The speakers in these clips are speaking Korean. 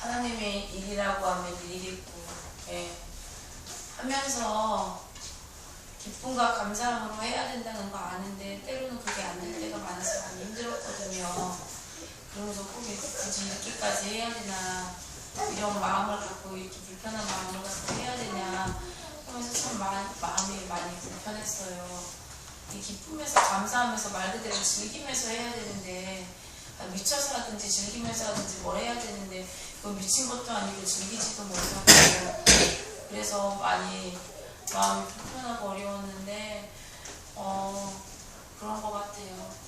하나님의 일이라고 하면 일이고, 예. 하면서 기쁨과 감사함으로 해야 된다는 거 아는데 때로는 그게 안 될 때가 많아서 많이 힘들었거든요. 그러면서 꼭 굳이 이렇게까지 해야 되나, 이런 마음을 갖고 이렇게 불편한 마음을 갖고 해야 되냐 하면서 참 마음이 많이 불편했어요. 이 기쁨에서 감사하면서 말 그대로 즐기면서 해야 되는데, 미쳐서 하든지 즐기면서 하든지 뭘 해야 되는데 그건 미친 것도 아니고 즐기지도 못하고, 그래서 많이 마음이 불편하고 어려웠는데 그런 것 같아요.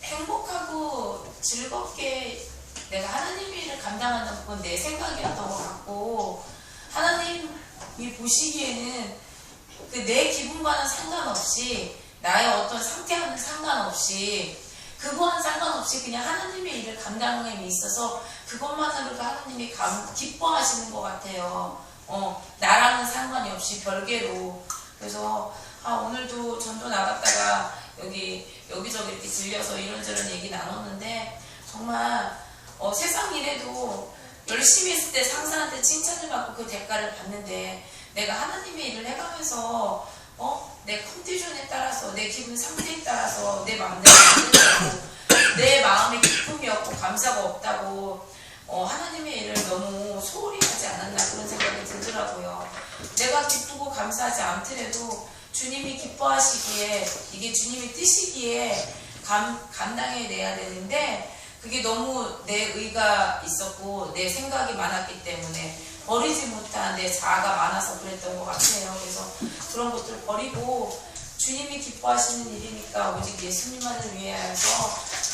행복하고 즐겁게 내가 하나님의 일을 감당한다는 건 내 생각이었던 것 같고, 하나님이 보시기에는 그 내 기분과는 상관없이, 나의 어떤 상태와는 상관없이, 그거와는 상관없이 그냥 하나님의 일을 감당함에 있어서 그것만으로도 하나님이 기뻐하시는 것 같아요. 나랑은 상관이 없이 별개로. 그래서 오늘도 전도 나갔다가 여기저기 이렇게 들려서 이런저런 얘기 나눴는데, 정말 세상 일에도 열심히 했을 때 상사한테 칭찬을 받고 그 대가를 받는데, 내가 하나님의 일을 해가면서 내 컨디션에 따라서, 내 기분 상태에 따라서 내 마음대로 안 된다고, 내 마음에 기쁨이 없고 감사가 없다고 하나님의 일을 너무 소홀히 하지 않았나, 그런 생각이 들더라고요. 내가 기쁘고 감사하지 않더라도 주님이 기뻐하시기에, 이게 주님이 뜻이기에 감당해내야 되는데, 그게 너무 내 의가 있었고 내 생각이 많았기 때문에 버리지 못한 내 자아가 많아서 그랬던 것 같아요. 그래서 그런 것들을 버리고 주님이 기뻐하시는 일이니까 오직 예수님만을 위해서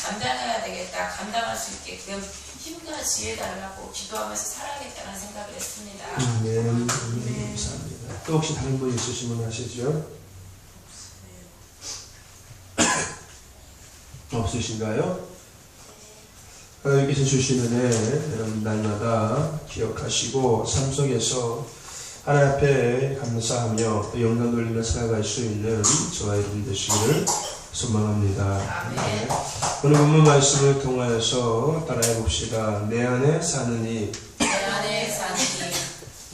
감당해야 되겠다, 감당할 수 있게끔 힘과 지혜 달라고 기도하면서 살아야겠다는 생각을 했습니다. 네, 감사합니다. 또 혹시 다른 분 있으시면 하시죠? 없으신가요? 하나님께서 주시는 은혜 여러분 날마다 기억하시고 삶 속에서 하나님 앞에 감사하며 또 영광 돌리며 살아갈 수 있는 저와 여러분 되시기를 소망합니다. 네. 오늘 본문 말씀을 통하여서 따라해 봅시다. 내 안에 사는 이,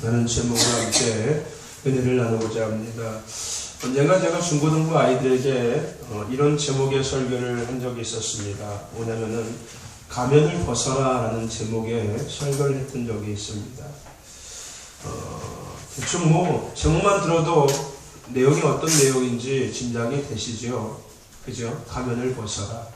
라는 제목으로 함께 은혜를 나누고자 합니다. 언젠가 제가 중고등부 아이들에게 이런 제목의 설교를 한 적이 있었습니다. 뭐냐면은 가면을 벗어라 라는 제목의 설교를 했던 적이 있습니다. 대충 제목만 들어도 내용이 어떤 내용인지 짐작이 되시죠? 그죠? 가면을 벗어라.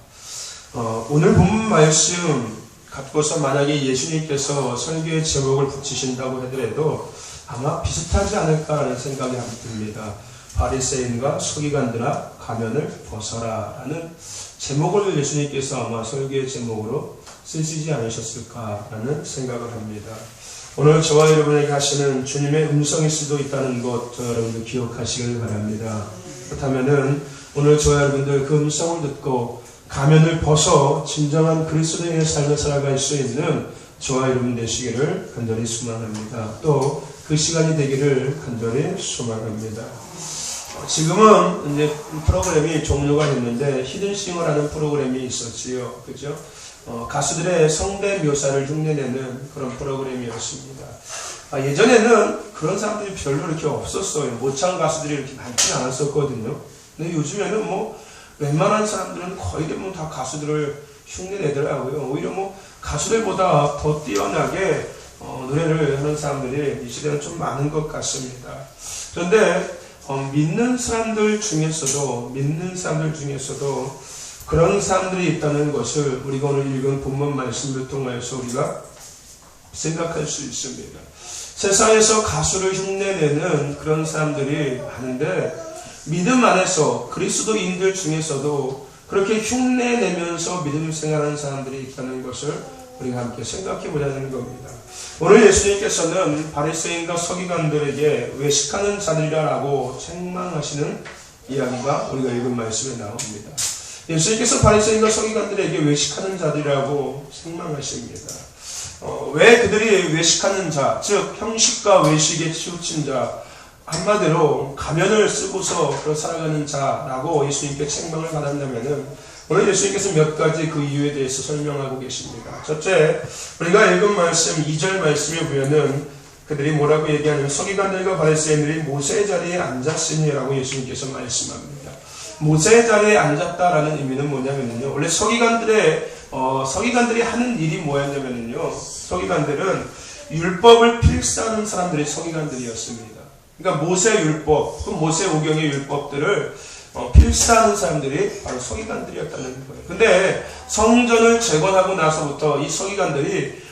오늘 본문 말씀 갖고서 만약에 예수님께서 설교의 제목을 붙이신다고 하더라도 아마 비슷하지 않을까라는 생각이 듭니다. 바리새인과 서기관들아 가면을 벗어라 라는 제목을 예수님께서 아마 설교의 제목으로 쓰시지 않으셨을까라는 생각을 합니다. 오늘 저와 여러분에게 하시는 주님의 음성일 수도 있다는 것 여러분들 기억하시길 바랍니다. 그렇다면은 오늘 저와 여러분들 그 음성을 듣고 가면을 벗어 진정한 그리스도인의 삶을 살아갈 수 있는 저와 여러분 되시기를 간절히 소망합니다. 또 그 시간이 되기를 간절히 소망합니다. 지금은 이제 프로그램이 종료가 됐는데 히든싱어라는 프로그램이 있었지요. 그죠? 가수들의 성대 묘사를 흉내내는 그런 프로그램이었습니다. 예전에는 그런 사람들이 별로 이렇게 없었어요. 모창 가수들이 이렇게 많지는 않았었거든요. 근데 요즘에는 웬만한 사람들은 거의 대부분 다 가수들을 흉내내더라고요. 오히려 가수들보다 더 뛰어나게 노래를 하는 사람들이 이 시대는 좀 많은 것 같습니다. 그런데 믿는 사람들 중에서도 그런 사람들이 있다는 것을 우리가 오늘 읽은 본문 말씀을 통해서 우리가 생각할 수 있습니다. 세상에서 가수를 흉내내는 그런 사람들이 많은데, 믿음 안에서 그리스도인들 중에서도 그렇게 흉내내면서 믿음 생활하는 사람들이 있다는 것을 우리가 함께 생각해 보자는 겁니다. 오늘 예수님께서는 바리새인과 서기관들에게 외식하는 자들이라고 책망하시는 이야기가 우리가 읽은 말씀에 나옵니다. 예수님께서 바리새인과 서기관들에게 외식하는 자들이라고 책망하십니다. 왜 그들이 외식하는 자, 즉 형식과 외식에 치우친 자, 한마디로 가면을 쓰고서 살아가는 자라고 예수님께 책망을 받았냐면은, 오늘 예수님께서 몇 가지 그 이유에 대해서 설명하고 계십니다. 첫째, 우리가 읽은 말씀 2절 말씀에 보면은 그들이 뭐라고 얘기하냐면 서기관들과 바리새인들이 모세의 자리에 앉았으니라고 예수님께서 말씀합니다. 모세의 자리에 앉았다라는 의미는 뭐냐면요, 원래 서기관들이 하는 일이 뭐였냐면요, 서기관들은 율법을 필사하는 사람들이 서기관들이었습니다. 그러니까 모세 율법, 그 모세 오경의 율법들을 필사하는 사람들이 바로 서기관들이었다는 거예요. 근데 성전을 재건하고 나서부터 이 서기관들이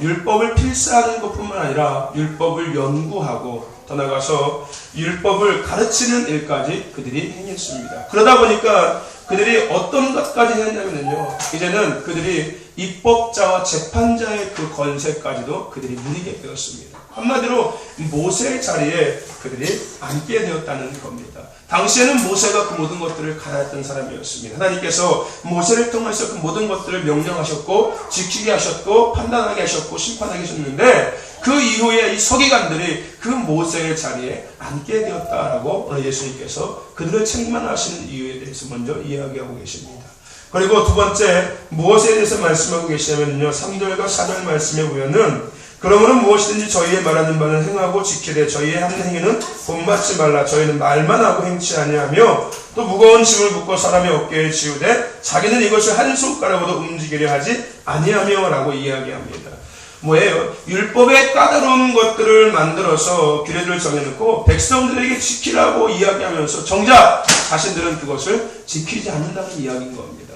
율법을 필사하는 것뿐만 아니라 율법을 연구하고 더 나아가서 율법을 가르치는 일까지 그들이 행했습니다. 그러다 보니까 그들이 어떤 것까지 했냐면요, 이제는 그들이 입법자와 재판자의 그 권세까지도 그들이 누리게 되었습니다. 한마디로 모세의 자리에 그들이 앉게 되었다는 겁니다. 당시에는 모세가 그 모든 것들을 가르쳤던 사람이었습니다. 하나님께서 모세를 통해서 그 모든 것들을 명령하셨고 지키게 하셨고 판단하게 하셨고 심판하게 하셨는데, 그 이후에 이 서기관들이 그 모세의 자리에 앉게 되었다라고 오늘 예수님께서 그들을 책망하시는 이유에 대해서 먼저 이야기하고 계십니다. 그리고 두 번째, 무엇에 대해서 말씀하고 계시냐면요, 3절과 4절 말씀에 보면은 그러므로 무엇이든지 저희의 말하는 바는 행하고 지키되 저희의 하는 행위는 본받지 말라. 저희는 말만 하고 행치 아니하며 또 무거운 짐을 묶고 사람의 어깨에 지우되 자기는 이것을 한 손가락으로도 움직이려 하지 아니하며 라고 이야기합니다. 뭐예요? 율법의 까다로운 것들을 만들어서 규례를 정해놓고 백성들에게 지키라고 이야기하면서 정작 자신들은 그것을 지키지 않는다는 이야기인 겁니다.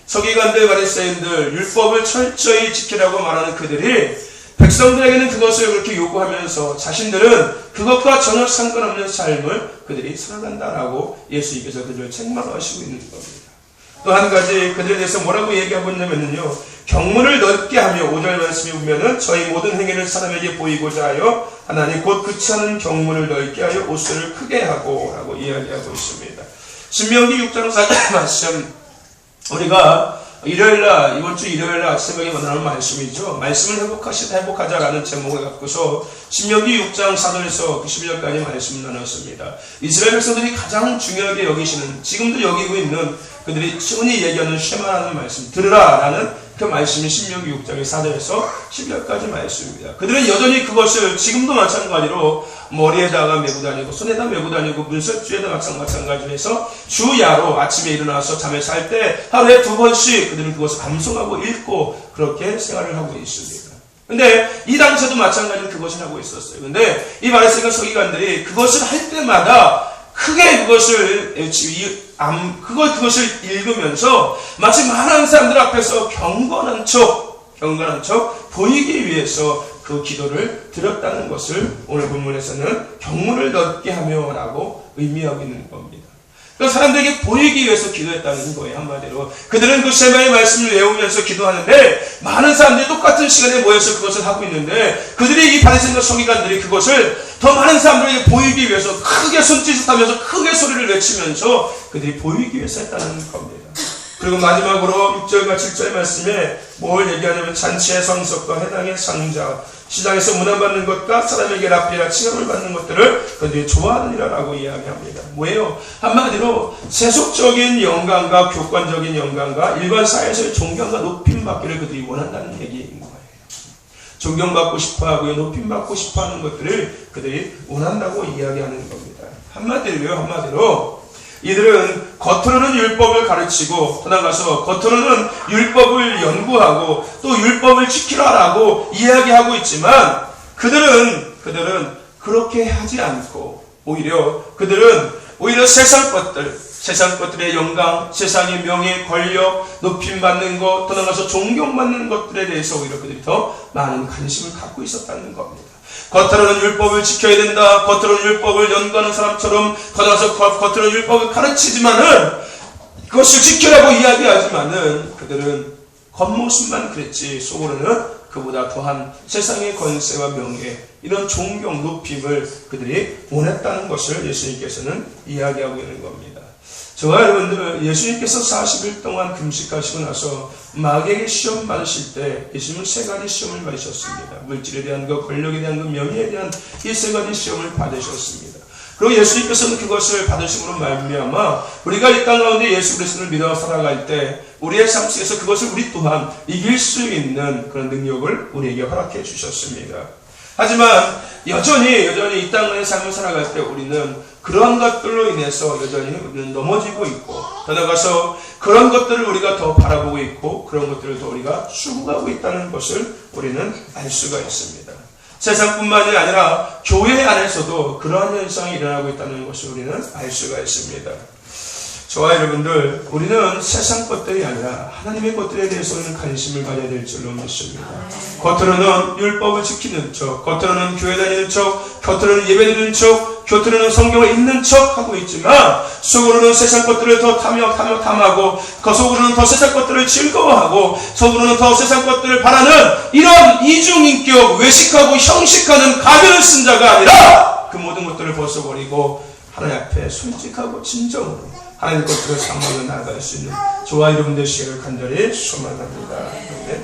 서기관들, 바리새인들, 율법을 철저히 지키라고 말하는 그들이 백성들에게는 그것을 그렇게 요구하면서 자신들은 그것과 전혀 상관없는 삶을 그들이 살아간다라고 예수님께서 그들을 책망하시고 있는 겁니다. 또 한 가지 그들에 대해서 뭐라고 얘기하고 있냐면요, 경문을 넓게 하며 5절 말씀에 보면은 저희 모든 행위를 사람에게 보이고자 하여 하나님 곧 그치 않은 경문을 넓게 하여 옷을 크게 하고 라고 이야기하고 있습니다. 신명기 6장 4절 말씀, 우리가 일요일날, 이번 주 일요일날 아침에 만나는 말씀이죠. 말씀을 회복하자라는 제목을 갖고서 신명기 6장 4절에서 11절까지 말씀을 나눴습니다. 이스라엘 백성들이 가장 중요하게 여기시는, 지금도 여기고 있는 그들이 흔히 얘기하는 쉐마라는 말씀, 들으라라는 그 말씀이 신명기 6장의 4절에서 10절까지 말씀입니다. 그들은 여전히 그것을 지금도 마찬가지로 머리에다가 메고 다니고 손에다 메고 다니고 문설주에다 마찬가지로 해서 주야로 아침에 일어나서 잠에 잘 때 하루에 2번씩 그들은 그것을 암송하고 읽고 그렇게 생활을 하고 있습니다. 근데 이 당시에도 마찬가지로 그것을 하고 있었어요. 근데 이 바리새인과 서기관들이 그것을 할 때마다 크게 그것을 읽으면서 마치 많은 사람들 앞에서 경건한 척 보이기 위해서 그 기도를 드렸다는 것을 오늘 본문에서는 경문을 넓게 하며 라고 의미하고 있는 겁니다. 그 사람들에게 보이기 위해서 기도했다는 거예요. 한마디로 그들은 그 쉐마의 말씀을 외우면서 기도하는데 많은 사람들이 똑같은 시간에 모여서 그것을 하고 있는데, 그들이 이 바리새인과 서기관들이 그것을 더 많은 사람들에게 보이기 위해서 크게 손짓하면서 크게 소리를 외치면서 그들이 보이기 위해서 했다는 겁니다. 그리고 마지막으로 6절과 7절 말씀에 뭘 얘기하냐면 잔치의 성석과 해당의 상자, 시장에서 문안받는 것과 사람에게 랍비라 칭함을 받는 것들을 그들이 좋아하느니라라고 이야기합니다. 뭐예요? 한마디로 세속적인 영광과 교권적인 영광과 일반 사회에서의 존경과 높임받기를 그들이 원한다는 얘기인 거예요. 존경받고 싶어하고 높임받고 싶어하는 것들을 그들이 원한다고 이야기하는 겁니다. 한마디로 이들은 겉으로는 율법을 가르치고 더 나아가서 겉으로는 율법을 연구하고 또 율법을 지키라라고 이야기하고 있지만 그들은 그렇게 하지 않고 오히려 세상 것들의 영광, 세상의 명예, 권력, 높임받는 것, 더 나아가서 존경받는 것들에 대해서 오히려 그들이 더 많은 관심을 갖고 있었다는 겁니다. 겉으로는 율법을 지켜야 된다. 겉으로는 율법을 연구하는 사람처럼 더 나아가서 겉으로는 율법을 가르치지만은 그것을 지키라고 이야기하지만은 그들은 겉모습만 그랬지 속으로는 그보다 더한 세상의 권세와 명예, 이런 존경, 높임을 그들이 원했다는 것을 예수님께서는 이야기하고 있는 겁니다. 저와 여러분들, 예수님께서 40일 동안 금식하시고 나서 마귀에게 시험 받으실 때 예수님은 3가지 시험을 받으셨습니다. 물질에 대한 것, 권력에 대한 것, 명예에 대한 이 3가지 시험을 받으셨습니다. 그리고 예수님께서는 그것을 받으심으로 말미암아 우리가 이 땅 가운데 예수 그리스도를 믿어 살아갈 때 우리의 삶 속에서 그것을 우리 또한 이길 수 있는 그런 능력을 우리에게 허락해 주셨습니다. 하지만 여전히 이 땅의 삶을 살아갈 때 우리는 그러한 것들로 인해서 여전히 우리는 넘어지고 있고, 더 나아가서 그런 것들을 우리가 더 바라보고 있고, 그런 것들을 더 우리가 추구하고 있다는 것을 우리는 알 수가 있습니다. 세상뿐만이 아니라 교회 안에서도 그러한 현상이 일어나고 있다는 것을 우리는 알 수가 있습니다. 저와 여러분들, 우리는 세상 것들이 아니라 하나님의 것들에 대해서 우리는 관심을 가져야 될 줄로 믿습니다. 겉으로는 율법을 지키는 척, 겉으로는 교회 다니는 척, 겉으로는 예배 드리는 척, 겉으로는 성경을 읽는 척 하고 있지만 속으로는 세상 것들을 더 탐하고 그 속으로는 더 세상 것들을 즐거워하고 속으로는 더 세상 것들을 바라는 이런 이중인격, 외식하고 형식하는 가면을 쓴 자가 아니라 그 모든 것들을 벗어버리고 하나님 앞에 솔직하고 진정으로 하나님 것들을 사모하며 나아갈 수 있는 저와 여러분 되시기를 간절히 소망합니다. 네.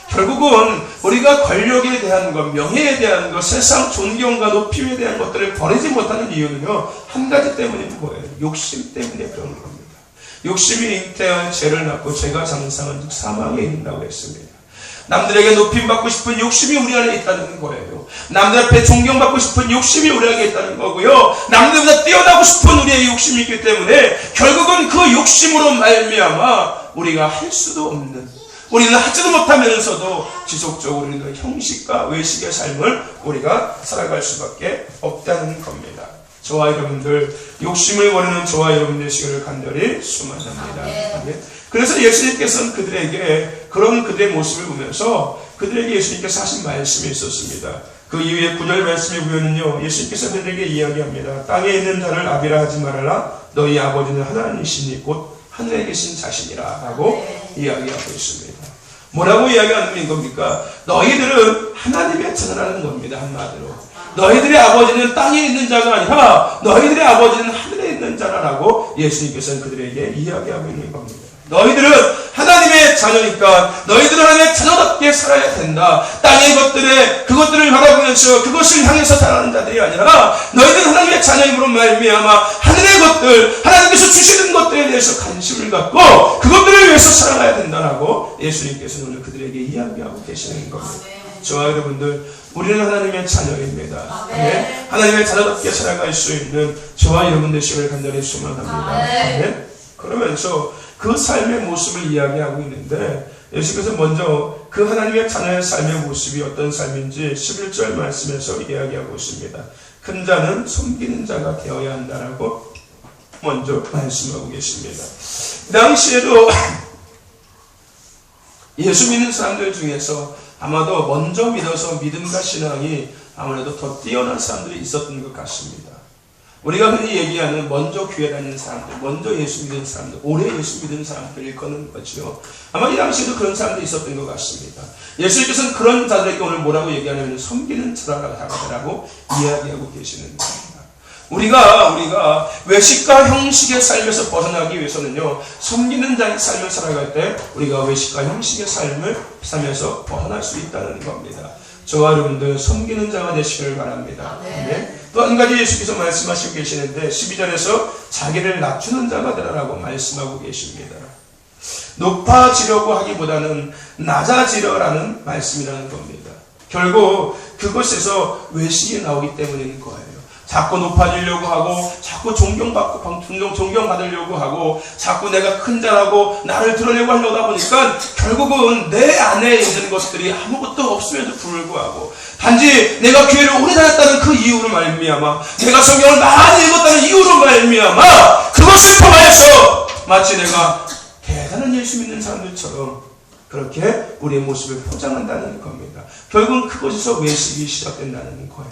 결국은 우리가 권력에 대한 것, 명예에 대한 것, 세상 존경과 높임에 대한 것들을 버리지 못하는 이유는요, 한 가지 때문인 거예요. 욕심 때문에 그런 겁니다. 욕심이 잉태한 죄를 낳고 죄가 장사한 즉 사망에 이른다고 했습니다. 남들에게 높임받고 싶은 욕심이 우리 안에 있다는 거예요. 남들 앞에 존경받고 싶은 욕심이 우리 안에 있다는 거고요. 남들보다 뛰어나고 싶은 우리의 욕심이 있기 때문에 결국은 그 욕심으로 말미암아 우리가 할 수도 없는, 우리는 하지도 못하면서도 지속적으로 우리는 형식과 외식의 삶을 우리가 살아갈 수밖에 없다는 겁니다. 저와 여러분들, 욕심을 버리는 저와 여러분 되시기를 간절히 소망합니다. 그래서 예수님께서는 그들에게 그런 그들의 모습을 보면서 그들에게 예수님께서 하신 말씀이 있었습니다. 그 이후에 9절 말씀에 보면은요, 예수님께서 그들에게 이야기합니다. 땅에 있는 자를 아비라 하지 말아라. 너희 아버지는 하나님이시니 곧 하늘에 계신 자신이라 라고 이야기하고 있습니다. 뭐라고 이야기하는 겁니까? 너희들은 하나님의 자녀라는 겁니다. 한마디로. 너희들의 아버지는 땅에 있는 자가 아니라 너희들의 아버지는 하늘에 있는 자라라고 예수님께서는 그들에게 이야기하고 있는 겁니다. 너희들은 하나님의 자녀니까 너희들은 하나님의 자녀답게 살아야 된다. 땅의 그것들을 바라보면서 그것을 향해서 살아가는 자들이 아니라 너희들은 하나님의 자녀임으로 말미암아 하늘의 것들, 하나님께서 주시는 것들에 대해서 관심을 갖고 그것들을 위해서 살아가야 된다라고 예수님께서는 오늘 그들에게 이야기하고 계시는 겁니다. 저와 여러분들, 우리는 하나님의 자녀입니다. 네? 하나님의 자녀답게 살아갈 수 있는 저와 여러분 되시기를 간절히 소망합니다. 네? 그러면서 그 삶의 모습을 이야기하고 있는데 예수께서 먼저 그 하나님의 자녀의 삶의 모습이 어떤 삶인지 11절 말씀에서 이야기하고 있습니다. 큰 자는 섬기는 자가 되어야 한다라고 먼저 말씀하고 계십니다. 그 당시에도 예수 믿는 사람들 중에서 아마도 먼저 믿어서 믿음과 신앙이 아무래도 더 뛰어난 사람들이 있었던 것 같습니다. 우리가 흔히 얘기하는 먼저 교회 다니는 사람들, 먼저 예수 믿는 사람들, 오래 예수 믿는 사람들을 일컫는 거죠. 아마 이 당시에도 그런 사람들이 있었던 것 같습니다. 예수님께서는 그런 자들에게 오늘 뭐라고 얘기하냐면 섬기는 자라고 이야기하고 계시는 겁니다. 우리가 외식과 형식의 삶에서 벗어나기 위해서는요, 섬기는 자의 삶을 살아갈 때 우리가 외식과 형식의 삶을 살면서 벗어날 수 있다는 겁니다. 저와 여러분들 섬기는 자가 되시기를 바랍니다. 네. 또 한 가지 예수께서 말씀하시고 계시는데 12절에서 자기를 낮추는 자가 되라라고 말씀하고 계십니다. 높아지려고 하기보다는 낮아지려라는 말씀이라는 겁니다. 결국 그것에서 외식이 나오기 때문인 거예요. 자꾸 높아지려고 하고 자꾸 존경받으려고 하고 자꾸 내가 큰 자라고 나를 드러내고 하려고 하다 보니까 결국은 내 안에 있는 것들이 아무것도 없음에도 불구하고 단지 내가 교회를 오래 다녔다는 그 이유로 말미암아 내가 성경을 많이 읽었다는 이유로 말미암아 그것을 통하여서 마치 내가 대단한 예수 믿는 사람들처럼 그렇게 우리의 모습을 포장한다는 겁니다. 결국은 그것에서 외식이 시작된다는 거예요.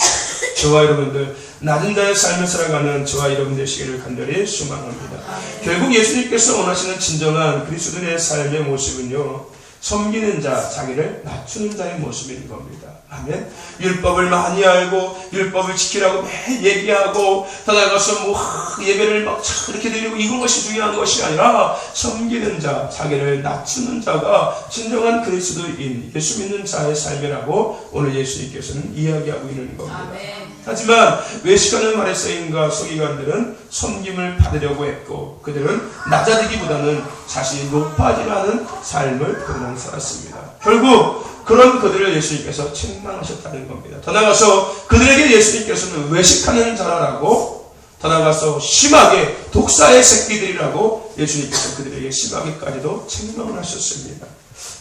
저와 여러분들, 낮은 자의 삶을 살아가는 저와 여러분 되시기를 간절히 소망합니다. 결국 예수님께서 원하시는 진정한 그리스도인의 삶의 모습은요, 섬기는 자, 자기를 낮추는 자의 모습인 겁니다. 아멘. 율법을 많이 알고 율법을 지키라고 매일 얘기하고 더 나가서 예배를 막 이렇게 드리고 이런 것이 중요한 것이 아니라 섬기는 자, 자기를 낮추는 자가 진정한 그리스도인, 예수 믿는 자의 삶이라고 오늘 예수님께서는 이야기하고 있는 겁니다. 아멘. 하지만 외식하는 바리새인과 서기관들은 섬김을 받으려고 했고 그들은 낮아지기보다는 자신이 높아지라는 삶을 그들은 살았습니다. 결국 그런 그들을 예수님께서 책망하셨다는 겁니다. 더 나아가서 그들에게 예수님께서는 외식하는 자라고, 더 나아가서 심하게 독사의 새끼들이라고 예수님께서 그들에게 심하게까지도 책망을 하셨습니다.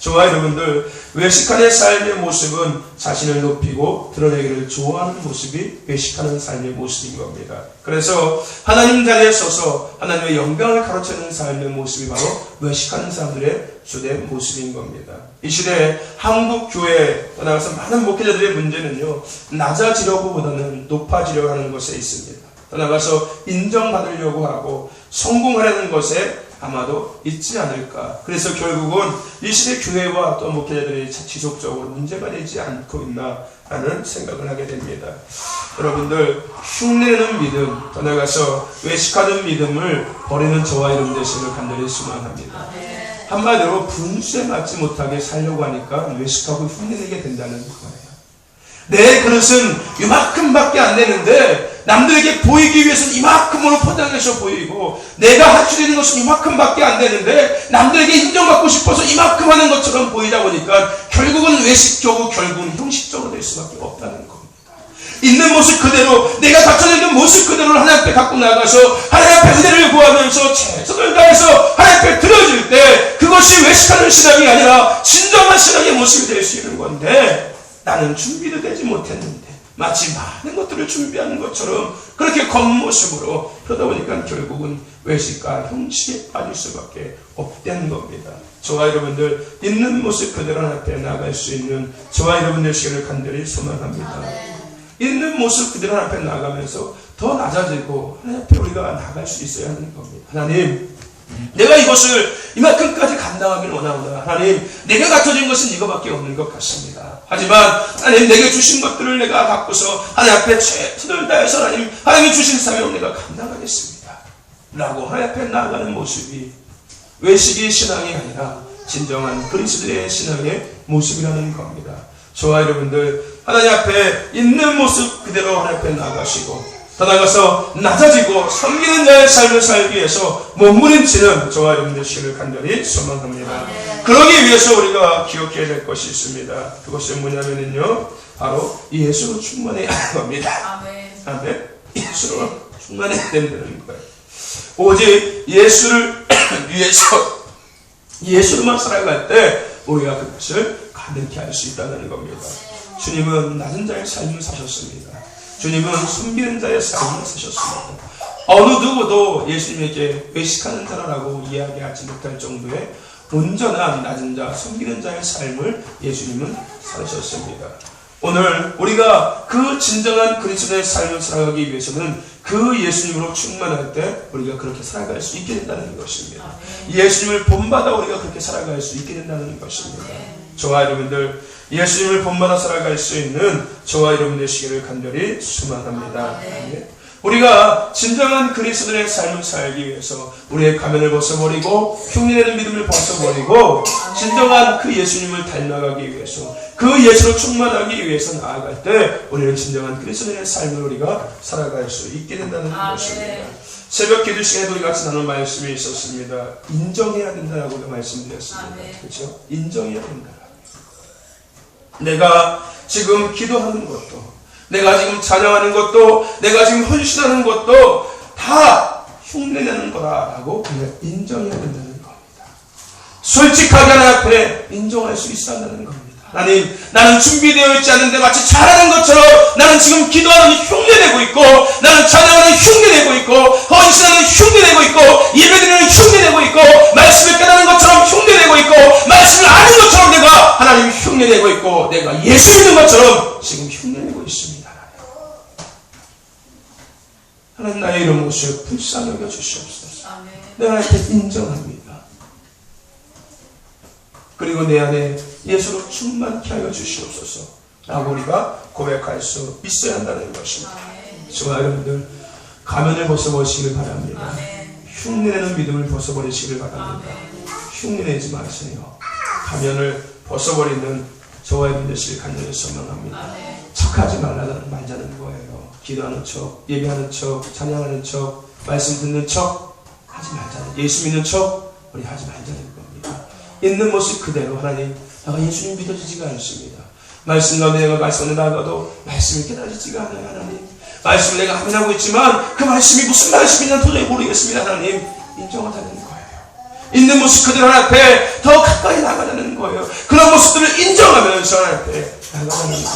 저와 여러분들, 외식하는 삶의 모습은 자신을 높이고 드러내기를 좋아하는 모습이 외식하는 삶의 모습인 겁니다. 그래서 하나님 자리에 서서 하나님의 영광을 가로채는 삶의 모습이 바로 외식하는 사람들의 주된 모습인 겁니다. 이 시대에 한국 교회에 떠나가서 많은 목회자들의 문제는요, 낮아지려고보다는 높아지려고 하는 것에 있습니다. 떠나가서 인정받으려고 하고 성공하려는 것에 아마도 있지 않을까. 그래서 결국은 이 시대 교회와 또 목회자들이 지속적으로 문제가 되지 않고 있나라는 생각을 하게 됩니다. 여러분들, 흉내내는 믿음, 떠나가서 외식하는 믿음을 버리는 저와 여러분 되시길 간절히 소망합니다. 한마디로 분수에 맞지 못하게 살려고 하니까 외식하고 흉내내게 된다는 거예요. 내 그릇은 이만큼밖에 안 되는데 남들에게 보이기 위해서는 이만큼으로 포장해서 보이고, 내가 할 수 있는 것은 이만큼밖에 안 되는데 남들에게 인정받고 싶어서 이만큼 하는 것처럼 보이다 보니까 결국은 외식적으로, 결국은 형식적으로 될 수밖에 없다는 겁니다. 있는 모습 그대로, 내가 갖춰져 있는 모습 그대로를 하나님 앞에 갖고 나가서 하나님 앞에 은혜를 구하면서 최선을 다해서 하나님 앞에 드려질 때 그것이 외식하는 신앙이 아니라 진정한 신앙의 모습이 될 수 있는 건데, 나는 준비도 되지 못했는데 마치 많은 것들을 준비하는 것처럼 그렇게 겉모습으로 그러다 보니까 결국은 외식과 형식에 빠질 수밖에 없다는 겁니다. 저와 여러분들, 있는 모습 그대로 앞에 나갈 수 있는 저와 여러분들 시간을 간절히 소망합니다. 있는 모습 그대로 앞에 나가면서 더 낮아지고 하나님 앞에 우리가 나갈 수 있어야 하는 겁니다. 하나님, 내가 이것을 이만큼까지 감당하기를 원합니다. 하나님, 내가 갖춰진 것은 이거밖에 없는 것 같습니다. 하지만 하나님, 내게 주신 것들을 내가 갖고서 하나님 앞에 최선을 다해서 하나님이 주신 사명을 내가 감당하겠습니다 라고 하나님 앞에 나아가는 모습이 외식의 신앙이 아니라 진정한 그리스도의 신앙의 모습이라는 겁니다. 저와 여러분들, 하나님 앞에 있는 모습 그대로 하나님 앞에 나아가시고 더 나아가서 낮아지고 섬기는 자의 삶을 살기 위해서 몸부림치는 저와 여러분들 시를 간절히 소망합니다. 그러기 위해서 우리가 기억해야 될 것이 있습니다. 그것이 뭐냐면요, 바로 예수로 충만해야 하는 겁니다. 아멘. 예수로 충만해야 된다는 거예요. 오직 예수를 위해서 예수로만 살아갈 때 우리가 그것을 가능케 할 수 있다는 겁니다. 주님은 낮은 자의 삶을 사셨습니다. 주님은 숨기는 자의 삶을 사셨습니다. 어느 누구도 예수님에게 외식하는 자라고 이야기하지 못할 정도의 온전한 낮은 자, 숨기는 자의 삶을 예수님은 사셨습니다. 오늘 우리가 그 진정한 그리스도의 삶을 살아가기 위해서는 그 예수님으로 충만할 때 우리가 그렇게 살아갈 수 있게 된다는 것입니다. 예수님을 본받아 우리가 그렇게 살아갈 수 있게 된다는 것입니다. 저와 여러분들, 예수님을 본받아 살아갈 수 있는 저와 여러분의 시기를 간절히 소망합니다. 우리가 진정한 그리스도의 삶을 살기 위해서 우리의 가면을 벗어버리고 흉내내는 믿음을 벗어버리고 진정한 그 예수님을 닮아가기 위해서 그 예수로 충만하기 위해서 나아갈 때 우리는 진정한 그리스도의 삶을 우리가 살아갈 수 있게 된다는 것입니다. 새벽 기도 시간에 우리 같이 나눈 말씀이 있었습니다. 인정해야 된다라고 말씀드렸습니다. 그렇죠? 인정해야 된다. 내가 지금 기도하는 것도, 내가 지금 찬양하는 것도, 내가 지금 헌신하는 것도 다 흉내내는 거다라고 그냥 인정해야 된다는 겁니다. 솔직하게 하나님 앞에 인정할 수 있어야 한다는 겁니다. 하나님, 나는 준비되어 있지 않은데 마치 잘하는 것처럼 나는 지금 기도하는 흉내내고 있고, 나는 찬양하는 흉내내고 있고, 헌신하는 흉내내고 있고, 예배드리는 흉내내고 있고, 말씀을 깨닫는 것처럼 흉내내고 있고, 말씀을 아는 것처럼 내가 하나님 흉내내고 있고, 내가 예수 믿는 것처럼 지금 흉내내고 있습니다. 하나님, 나의 이런 모습 불쌍히 여겨 주시옵소서. 내가 이렇게 인정합니다. 그리고 내 안에 예수로 충만케 하여 주시옵소서 라고 우리가 고백할 수 있어야 한다는 것입니다. 저와 여러분들, 가면을 벗어버리시길 바랍니다. 흉내내는 믿음을 벗어버리시길 바랍니다. 흉내내지 마세요. 가면을 벗어버리는 저와 여러분들 시길 간절히 소망합니다. 척하지 말자는 거예요. 기도하는 척, 예배하는 척, 찬양하는 척, 말씀 듣는 척 하지 말자는, 예수 믿는 척 우리 하지 말자는 겁니다. 있는 모습 그대로 하나님, 내가 예수님 믿어지지가 않습니다. 말씀 가운데 내가 말씀을 나가도 말씀이 깨달아지지가 않아요. 하나님, 말씀을 내가 하고 있지만 그 말씀이 무슨 말씀이냐 도저히 모르겠습니다. 하나님, 인정하자는 거예요. 있는 모습 그대로 하나님 앞에 더 가까이 나가자는 거예요. 그런 모습들을 인정하면서 하나님 앞에 나가자는 겁니다.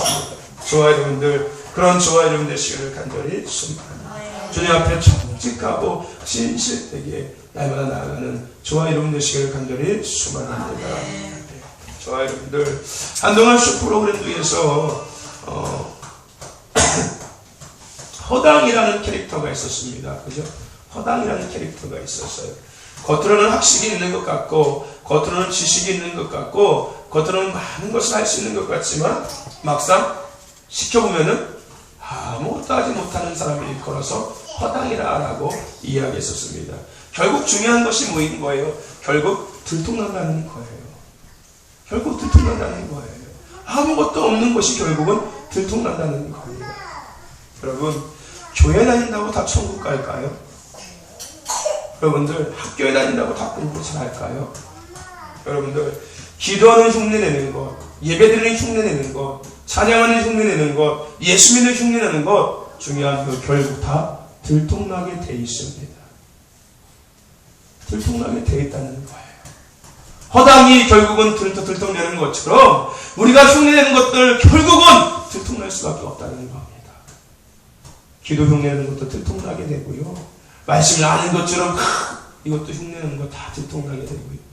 저와 여러분들, 그런 저와 여러분들 시간을 간절히 소망합니다. 주님 앞에 정직하고 진실되게 날마다 나아가는 저와 여러분들 시간을 간절히 소망합니다. 저와 여러분들, 한동안 쇼 프로그램 중에서 허당이라는 캐릭터가 있었습니다. 그죠? 허당이라는 캐릭터가 있었어요. 겉으로는 학식이 있는 것 같고, 겉으로는 지식이 있는 것 같고, 겉으로는 많은 것을 할 수 있는 것 같지만, 막상 시켜보면은 아무것도 하지 못하는 사람이 걸어서 허당이라고 이야기했었습니다. 결국 중요한 것이 뭐인 거예요? 결국 들통난다는 거예요. 결국 들통난다는 거예요. 아무것도 없는 것이 결국은 들통난다는 겁니다. 여러분, 교회 다닌다고 다 천국 갈까요? 여러분들, 학교에 다닌다고 다 공부 잘할까요? 여러분들, 기도하는 흉내 내는 것, 예배드리는 흉내 내는 것, 찬양하는 흉내 내는 것, 예수 믿는 흉내 내는 것, 중요한 그 결국 다 들통나게 돼 있습니다. 들통나게 돼 있다는 거예요. 허당이 결국은 들통내는 것처럼 우리가 흉내내는 것들 결국은 들통날 수밖에 없다는 겁니다. 기도 흉내내는 것도 들통나게 되고요. 말씀을 아는 것처럼 이것도 흉내내는 것 다 들통나게 되고요.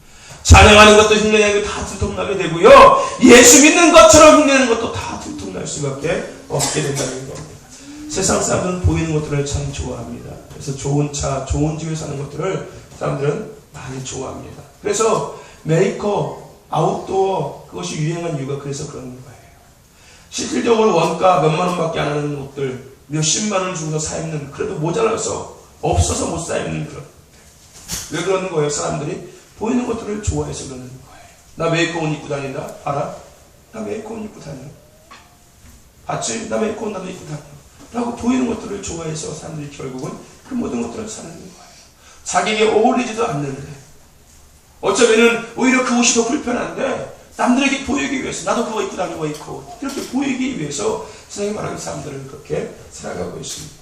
찬양하는 것도 흉내내는 것 다 들통나게 되고요. 예수 믿는 것처럼 흉내내는 것도 다 들통날 수밖에 없게 된다는 겁니다. 세상 사람들은 보이는 것들을 참 좋아합니다. 그래서 좋은 차, 좋은 집에 사는 것들을 사람들은 많이 좋아합니다. 그래서 메이크업, 아웃도어, 그것이 유행한 이유가 그래서 그런 거예요. 실질적으로 원가 몇만 원밖에 안 하는 옷들, 몇십만 원 주고서 사 입는, 그래도 모자라서 없어서 못 사 입는 그런. 왜 그러는 거예요? 사람들이 보이는 것들을 좋아해서 그러는 거예요. 나 메이크업 옷 입고 다닌다? 알아? 나 메이크업 옷 입고 다녀. 봤지? 나 메이크업 옷 나도 입고 다녀. 라고 보이는 것들을 좋아해서 사람들이 결국은 그 모든 것들을 사는 거예요. 자기에게 어울리지도 않는데, 어쩌면은 오히려 그 옷이 더 불편한데 남들에게 보이기 위해서, 나도 그거 입고 다니고 있고, 이렇게 보이기 위해서 세상에 말하는 사람들은 그렇게 살아가고 있습니다.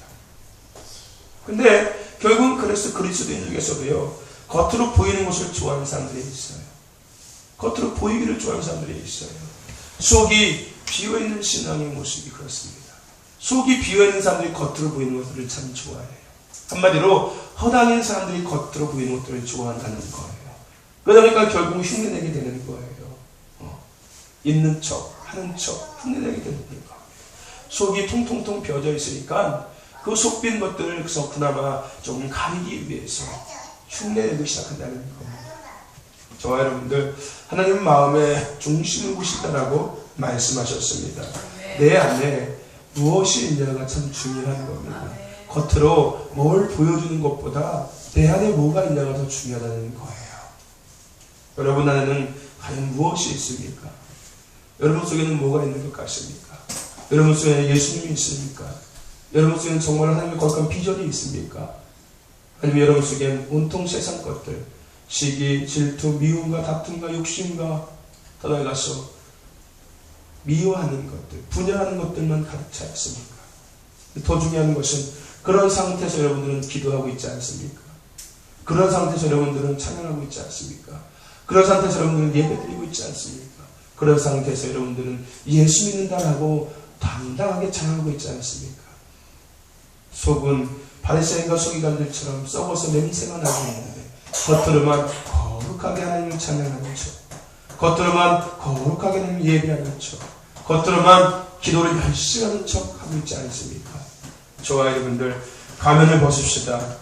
근데 결국은 그래서 그리스도인 중에서도요, 겉으로 보이는 것을 좋아하는 사람들이 있어요. 겉으로 보이기를 좋아하는 사람들이 있어요. 속이 비어있는 신앙의 모습이 그렇습니다. 속이 비어있는 사람들이 겉으로 보이는 것들을 참 좋아해요. 한마디로 허당인 사람들이 겉으로 보이는 것들을 좋아한다는 거예요. 그러다 보니까 결국 흉내내게 되는 거예요. 있는 척, 하는 척, 흉내내게 되는 거예요. 속이 통통통 벼져 있으니까 그 속 빈 것들을 그나마 좀 가리기 위해서 흉내내기 시작한다는 겁니다. 저와 여러분들, 하나님 마음의 중심을 보신다라고 말씀하셨습니다. 내 안에 무엇이 있냐가 참 중요한 겁니다. 겉으로 뭘 보여주는 것보다 내 안에 뭐가 있냐가 더 중요하다는 거예요. 여러분 안에는 과연 무엇이 있습니까? 여러분 속에는 뭐가 있는 것 같습니까? 여러분 속에는 예수님이 있습니까? 여러분 속에는 정말 하나님의 거룩한 비전이 있습니까? 아니면 여러분 속에는 온통 세상 것들, 시기, 질투, 미움과 다툼과 욕심과 더 나아가서 미워하는 것들, 분열하는 것들만 가득 차 있습니까? 더 중요한 것은 그런 상태에서 여러분들은 기도하고 있지 않습니까? 그런 상태에서 여러분들은 찬양하고 있지 않습니까? 그런 상태에서 여러분들은 예배드리고 있지 않습니까? 그런 상태에서 여러분들은 예수 믿는다라고 당당하게 찬양하고 있지 않습니까? 속은 바리새인과 서기관들처럼 썩어서 냄새가 나고 있는데 겉으로만 거룩하게 하나님을 찬양하는 척, 겉으로만 거룩하게 하나님을 예배하는 척, 겉으로만 기도를 열심히 하는 척 하고 있지 않습니까? 저와 여러분들, 가면을 벗읍시다.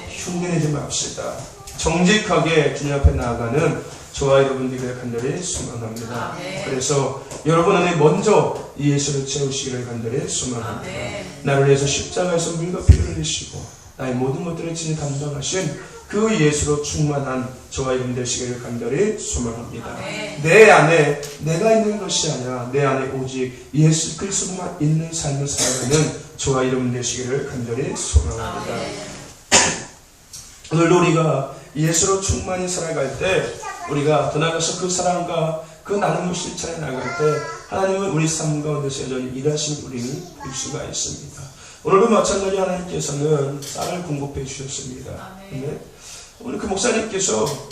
흉내내지 맙시다. 정직하게 주님 앞에 나아가는 저와 여러분들의 간절히 소망합니다. 그래서 여러분 안에 먼저 예수를 채우시기를 간절히 소망합니다. 나를 위해서 십자가에서 물과 피를 흘리시고 나의 모든 것들을 친히 담당하신 그 예수로 충만한 저와 여러분 되시기를 간절히 소망합니다. 내 안에 내가 있는 것이 아니라 내 안에 오직 예수 그리스도만 있는 삶을 살아가는 저와 이름 되시기를 간절히 소망합니다. 오늘도 우리가 예수로 충만히 살아갈 때 우리가 더 나아가서 그 사랑과 그 나눔을 실천해 나갈 때 하나님은 우리 삶 가운데서 여전히 일하신 우리는 볼 수가 있습니다. 오늘도 마찬가지로 하나님께서는 쌀을 공급해 주셨습니다. 근데 오늘 그 목사님께서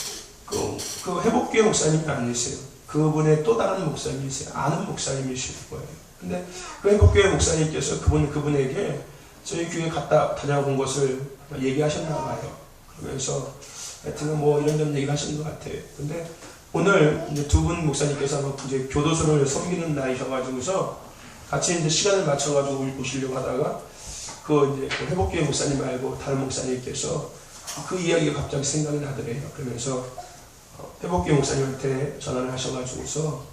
그 회복교회 목사님이 아니세요. 그분의 또 다른 목사님이세요. 아는 목사님이실 거예요. 근데 그 회복교회 목사님께서 그분에게 저희 교회 갔다 다녀본 것을 얘기하셨나 봐요. 그러면서 하여튼 뭐 이런저런 얘기를 하시는 것 같아요. 근데 오늘 이제 두 분 목사님께서 이제 교도소를 섬기는 날이셔가지고서 같이 이제 시간을 맞춰가지고 오시려고 하다가 이제 그 회복교회 목사님 말고 다른 목사님께서 그 이야기가 갑자기 생각이 나더래요. 그러면서 회복교회 목사님한테 전화를 하셔가지고서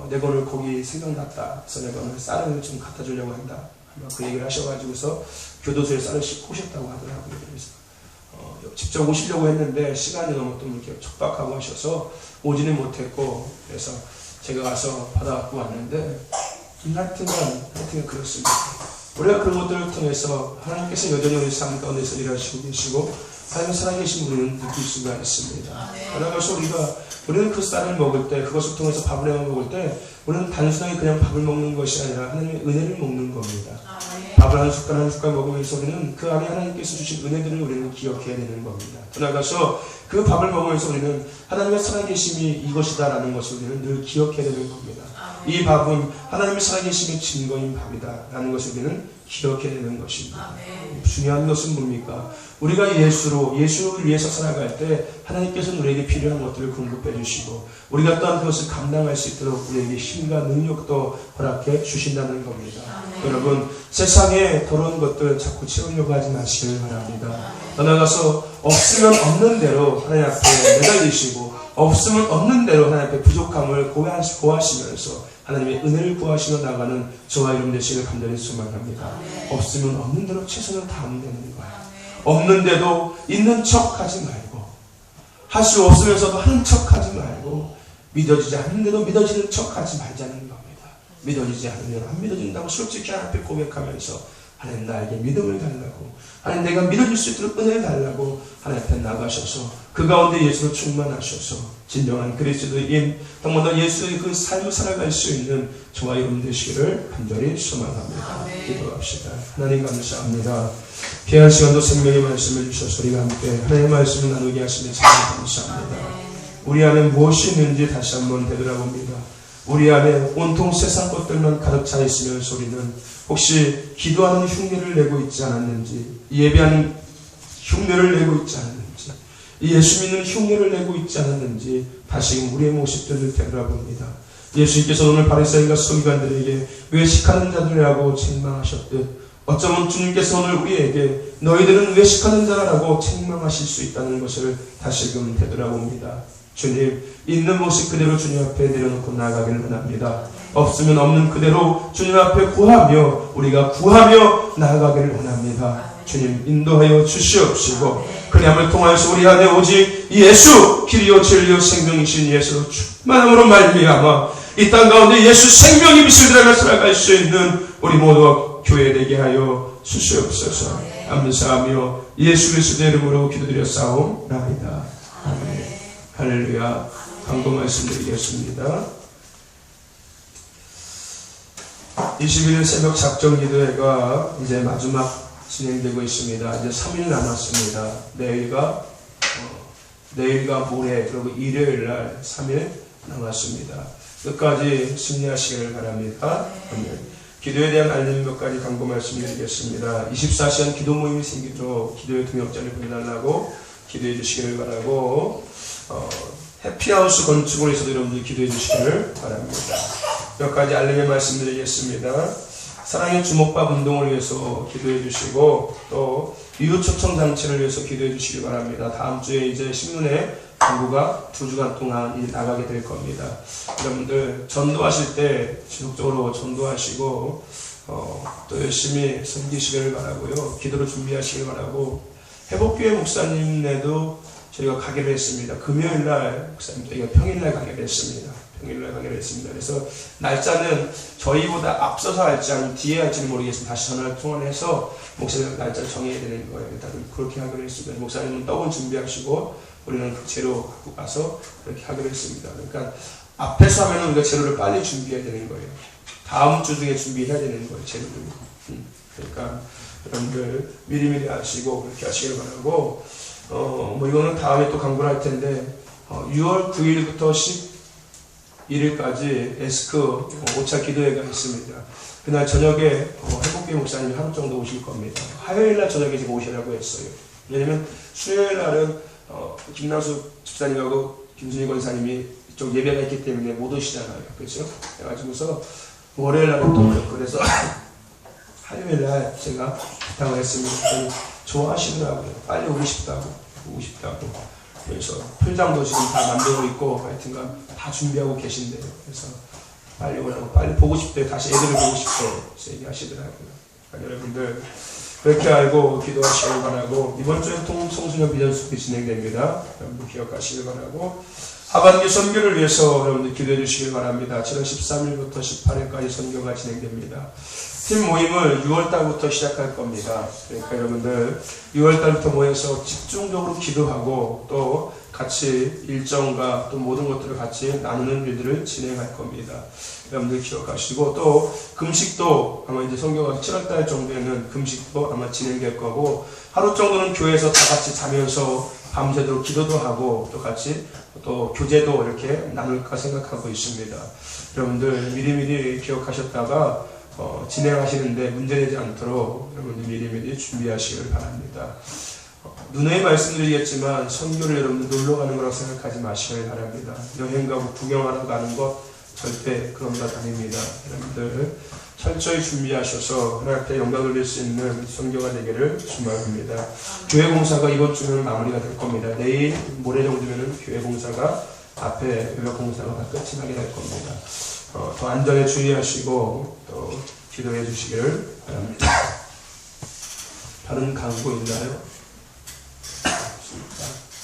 내가 오늘 거기 생각났다. 그래서 내가 오늘 쌀을 좀 갖다 주려고 한다. 그 얘기를 하셔가지고서 교도소에 쌀을 싣고 오셨다고 하더라고요. 그래서 직접 오시려고 했는데 시간이 너무 또 이렇게 촉박하고 하셔서 오지는 못했고 그래서 제가 가서 받아갖고 왔는데 하여튼 그렇습니다. 우리가 그런 것들을 통해서 하나님께서 여전히 우리 삶 가운데서 일하시고 계시고 하나님 살아계신 우리는 느낄 수가 있습니다. 그래서 우리는 그 쌀을 먹을 때 그것을 통해서 밥을 해 먹을 때 우리는 단순하게 그냥 밥을 먹는 것이 아니라 하나님의 은혜를 먹는 겁니다. 밥을 한 숟갈 먹으면서 우리는 그 안에 하나님께서 주신 은혜들을 우리는 기억해야 되는 겁니다. 더 나아가서 그 밥을 먹으면서 우리는 하나님의 살아계심이 이것이다라는 것을 우리는 늘 기억해야 되는 겁니다. 이 밥은 하나님의 살아계심의 증거인 밥이다라는 것을 우리는 기억해야 되는 것입니다. 중요한 것은 뭡니까? 우리가 예수를 위해서 살아갈 때 하나님께서는 우리에게 필요한 것들을 공급해 주시고 우리가 또한 그것을 감당할 수 있도록 우리에게 힘과 능력도 허락해 주신다는 겁니다. 여러분 세상에 더러운 것들 자꾸 채우려고 하지 마시길 바랍니다. 떠나가서 없으면 없는 대로 하나님 앞에 매달리시고 없으면 없는 대로 하나님 앞에 부족함을 고하시면서 하나님의 은혜를 구하시며 나가는 저와 여러분 되시길 간절히 소망합니다. 없으면 없는 대로 최선을 다하면 되는 거예요. 없는데도 있는 척 하지 말고 할 수 없으면서도 하는 척 하지 말고 믿어지지 않는데도 믿어지는 척 하지 말자는 겁니다. 믿어지지 않으면 안 믿어진다고 솔직히 하나님 앞에 고백하면서 하나님 나에게 믿음을 달라고 하나님 내가 믿어질 수 있도록 은혜를 달라고 하나님 앞에 나가셔서 그 가운데 예수로 충만하셔서 진정한 그리스도인 정말 더 예수의 그 삶을 살아갈 수 있는 저와 여러분 되시기를 간절히 소망합니다. 기도합시다. 하나님 감사합니다. 귀한 시간도 생명의 말씀을 주셔서 우리가 함께 하나님의 말씀을 나누게 하시는 하나님 감사합니다. 우리 안에 무엇이 있는지 다시 한번 되돌아봅니다. 우리 안에 온통 세상 것들만 가득 차 있으면서 우리는 혹시 기도하는 흉내를 내고 있지 않았는지 예배하는 흉내를 내고 있지 않았는지 예수 믿는 흉내를 내고 있지 않았는지 다시금 우리의 모습들을 되돌아봅니다. 예수님께서 오늘 바리새인과 서기관들에게 외식하는 자들이라고 책망하셨듯 어쩌면 주님께서 오늘 우리에게 너희들은 외식하는 자라고 책망하실 수 있다는 것을 다시금 되돌아봅니다. 주님, 있는 모습 그대로 주님 앞에 내려놓고 나아가기를 원합니다. 없으면 없는 그대로 주님 앞에 구하며 우리가 구하며 나아가기를 원합니다. 주님 인도하여 주시옵시고 그리함을 통하여서 우리 안에 오직 예수 길이요 진리요 생명이신 예수 충만함으로 말미암아 이 땅 가운데 예수 생명이 빛을 들어 살아갈 수 있는 우리 모두가 교회 되게 하여 주시옵소서. 감사하며 예수 그리스도의 이름으로 기도드렸사옵나이다. 아멘. 할렐루야. 광고 말씀드리겠습니다. 21일 새벽 작정 기도회가 이제 마지막 진행되고 있습니다. 이제 3일 남았습니다. 내일과 모레 그리고 일요일 날 3일 남았습니다. 끝까지 승리하시기를 바랍니다. 아멘. 기도에 대한 알림 몇 가지 광고 말씀드리겠습니다. 24시간 기도 모임이 생기도록 기도의 동역자를 보내달라고 기도해 주시기를 바라고 해피하우스 건축을 위해서도 여러분들 기도해 주시기를 바랍니다. 몇 가지 알림의 말씀드리겠습니다. 사랑의 주목밥 운동을 위해서 기도해 주시고 또 이웃 초청 장치를 위해서 기도해 주시기 바랍니다. 다음 주에 이제 신문에 광고가 2주간 동안 나가게 될 겁니다. 여러분들 전도하실 때 지속적으로 전도하시고 또 열심히 섬기시기를 바라고요. 기도로 준비하시길 바라고 회복교회 목사님네도 저희가 가기로 했습니다. 금요일날 목사님 저희가 평일날 가기로 했습니다. 평일날 가기로 하기로 했습니다. 그래서 날짜는 저희보다 앞서서 할지 아니면 뒤에 할지는 모르겠습니다. 다시 전화를 통화해서 목사님 날짜를 정해야 되는 거예요. 다들 그렇게 하기로 했습니다. 목사님은 떡을 준비하시고 우리는 그 재료 갖고 가서 그렇게 하기로 했습니다. 그러니까 앞에서 하면 우리가 재료를 빨리 준비해야 되는 거예요. 다음 주 중에 준비해야 되는 거예요. 재료를. 그러니까 여러분들 미리미리 하시고 그렇게 하시길 바라고 뭐 이거는 다음에 또 강구를 할 텐데 6월 9일부터 11일까지 에스크 5차 기도회가 있습니다. 그날 저녁에 해복교회 목사님이 하루 정도 오실 겁니다. 화요일날 저녁에 지금 오시라고 했어요. 왜냐면 수요일날은 김남수 집사님하고 김순희 권사님이 이쪽 예배가 있기 때문에 못 오시잖아요. 그렇죠? 그래가지고서 월요일날은 또 그래서 화요일날 제가 부탁을 했습니다. 좋아하시더라고요. 빨리 오고 싶다고. 그래서 풀장도 지금 다 만들고 있고 하여튼간 다 준비하고 계신데요. 그래서 빨리 오라고, 빨리 보고 싶대요. 다시 애들을 보고 싶대요. 그래서 얘기하시더라고요. 그러니까 여러분들 그렇게 알고 기도하시길 바라고, 이번 주에 청소년 비전숲이 진행됩니다. 여러분들 기억하시길 바라고, 하반기 선교를 위해서 여러분들 기도해 주시길 바랍니다. 7월 13일부터 18일까지 선교가 진행됩니다. 팀 모임을 6월달부터 시작할 겁니다. 그러니까 여러분들 6월달부터 모여서 집중적으로 기도하고 또 같이 일정과 또 모든 것들을 같이 나누는 일들을 진행할 겁니다. 여러분들 기억하시고, 또 금식도 아마 이제 선교가 7월달 정도에는 금식도 아마 진행될 거고, 하루 정도는 교회에서 다 같이 자면서 밤새도록 기도도 하고 또 같이 또 교제도 이렇게 나눌까 생각하고 있습니다. 여러분들 미리미리 기억하셨다가 진행하시는데 문제되지 않도록 여러분들 미리미리 준비하시길 바랍니다. 누누이 말씀드리겠지만 선교를 여러분들 놀러 가는 거라고 생각하지 마시길 바랍니다. 여행 가고 구경하러 가는 것 절대 그런 것 아닙니다. 여러분들 철저히 준비하셔서 하나님 앞에 영광 돌릴 수 있는 선교가 되기를 축원합니다. 교회 공사가 이번 주는 마무리가 될 겁니다. 내일 모레 정도면은 교회 공사가 앞에 외벽 공사가 다 끝이 나게 될 겁니다. 더 안전에 주의하시고 또 기도해 주시기를 바랍니다. 다른 강구 있나요?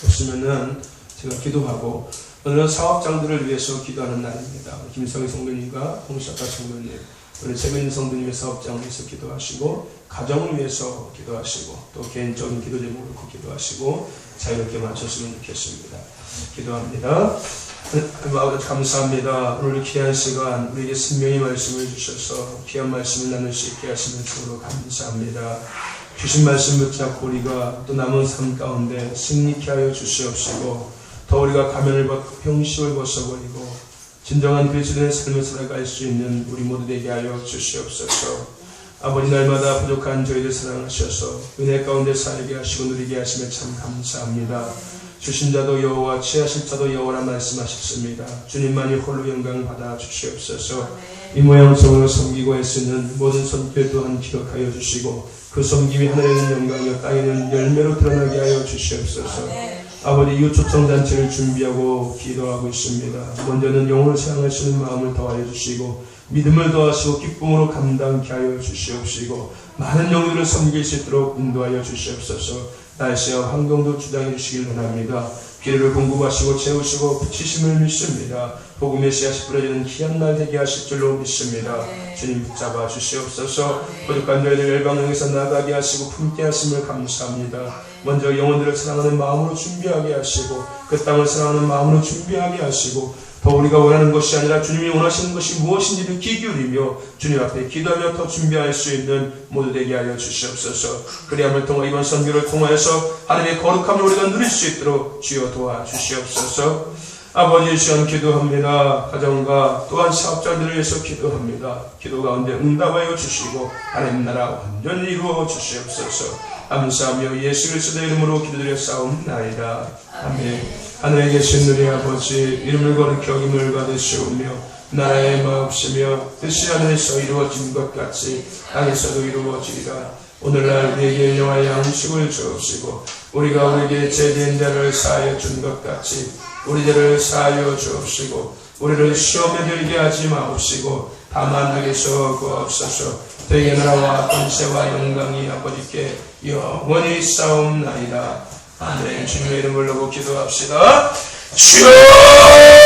없으면은 제가 기도하고, 오늘은 사업장들을 위해서 기도하는 날입니다. 김성희 성도님과 홍시아빠 성도님, 우리 최민희 성도님의 사업장을 위해서 기도하시고, 가정을 위해서 기도하시고, 또 개인적인 기도 제목을 놓고 기도하시고 자유롭게 마쳤으면 좋겠습니다. 기도합니다. 아버지 감사합니다. 오늘 귀한 시간 우리에게 생명의 말씀을 주셔서 귀한 말씀을 나눌 수 있게 하시는 주로 감사합니다. 주신 말씀 붙잡고 우리가 또 남은 삶 가운데 승리케 하여 주시옵시고, 더 우리가 가면을 벗고 형식을 벗어버리고 진정한 그리스도의 삶을 살아갈 수 있는 우리 모두 되게 하여 주시옵소서. 아버지, 날마다 부족한 저희들 사랑하셔서 은혜 가운데 살게 하시고 누리게 하시며 참 감사합니다. 주신 자도 여호와 취하실 자도 여호와라 말씀하셨습니다. 주님만이 홀로 영광 받아 주시옵소서. 이 모양성으로 섬기고 애쓰는 모든 손길 또한 기억하여 주시고, 그 섬김이 하늘에는 영광이요 땅에는 열매로 드러나게 하여 주시옵소서. 아버지, 이웃 초청잔치를 준비하고 기도하고 있습니다. 먼저는 영혼을 사랑하시는 마음을 더하여 주시고 믿음을 더하시고 기쁨으로 감당케 하여 주시옵시고, 많은 영혼들을 섬길 수 있도록 인도하여 주시옵소서. 날씨와 환경도 주장해 주시길 원합니다. 비를 공급하시고 채우시고 붙이심을 믿습니다. 복음의 씨앗이 뿌려지는 귀한 날 되게 하실 줄로 믿습니다. 주님 붙잡아 주시옵소서. 부족한 저희들 열방에서 나가게 하시고 품게 하심을 감사합니다. 먼저 영혼들을 사랑하는 마음으로 준비하게 하시고 그 땅을 사랑하는 마음으로 준비하게 하시고, 더 우리가 원하는 것이 아니라 주님이 원하시는 것이 무엇인지를 귀 기울이며 주님 앞에 기도하며 더 준비할 수 있는 모두 되게 하여 주시옵소서. 그리함을 통해 이번 선교를 통하여서 하나님의 거룩함을 우리가 누릴 수 있도록 주여 도와주시옵소서. 아버지, 시간 기도합니다. 가정과 또한 사업자들을 위해서 기도합니다. 기도 가운데 응답하여 주시고 하나님 나라 완전히 이루어 주시옵소서. 감사하며 예수 그리스도의 이름으로 기도드렸사옵나이다. 아멘. 하늘에 계신 우리 아버지, 이름을 거룩히 여김을 받으시오며 나라의 마옵시며 뜻이 하늘에서 이루어진 것 같이 땅에서도 이루어지리라. 오늘날 우리에게 일용할 양식을 주옵시고, 우리가 우리에게 죄된 자를 사하여 준 것 같이 우리 죄를 사하여 주옵시고, 우리를 시험에 들게 하지 마옵시고 다만 악에서 구하옵소서. 너희의 나라와 권세와 영광이 아버지께 영원히 있사옵나이다. 아멘. 주님의 이름을 놓고 기도합시다. 주여!